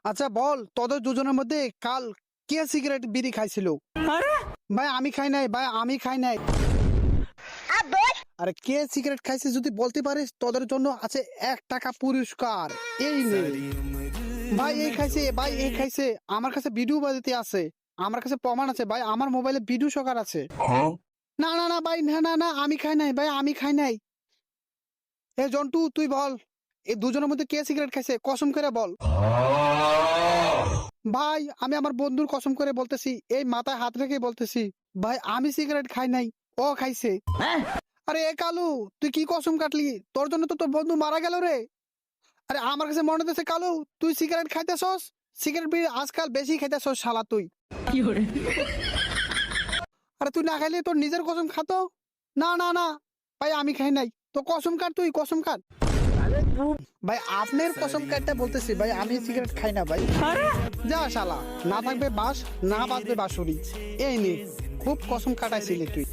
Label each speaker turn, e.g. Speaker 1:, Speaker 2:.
Speaker 1: আচ্ছা বল, তোদের দুজনের মধ্যে কাল কে সিগারেট বিড়ি খাইছিল? ভাই আমি খাই নাই, ভাই আমি খাই নাই। আরে কে সিগারেট খাইছে যদি বলতে পারিস, তোদের জন্য আছে 1 টাকা পুরস্কার। এই নে ভাই, এই খাইছে, ভাই এই খাইছে। আমার কাছে ভিডিও বাজিতে আছে, আমার কাছে প্রমাণ আছে ভাই, আমার মোবাইলে ভিডিও সকার আছে। না না না ভাই, না না না, আমি খাই নাই ভাই, আমি খাই নাই। এ জন্টু তুই বল, এই দুজনের মধ্যে কে সিগারেট খাইছে, কসম করে বল। ভাই আমি আমার বন্ধুর কসম করে বলতেছি, এই মাথায় হাত রেখে বলতেছি, ভাই আমি সিগারেট খাই নাই, ও খাইছে। আরে এ কালু, তুই কি কসম কাটলি? তোর জন্য তো তোর বন্ধু মারা গেল রে। আরে আমার কাছে মনে হচ্ছে কালু, তুই সিগারেট খাইতেছস, সিগারেট বিড়ি আজকাল বেশি খাইতেছস শালা তুই। আরে তুই না খাইলে তোর নিজের কসম খাতো। না না না ভাই, আমি খাই নাই, তো কসম কাট, তুই কসম কাট। ভাই আপনার কসম কাটতে বলতেছি ভাই, আমি সিগারেট খাই না ভাই। যা শালা, না থাকবে বাস, না বাজবে বাঁশুরি। এই নে, খুব কসম কাটাইছিলি তুই।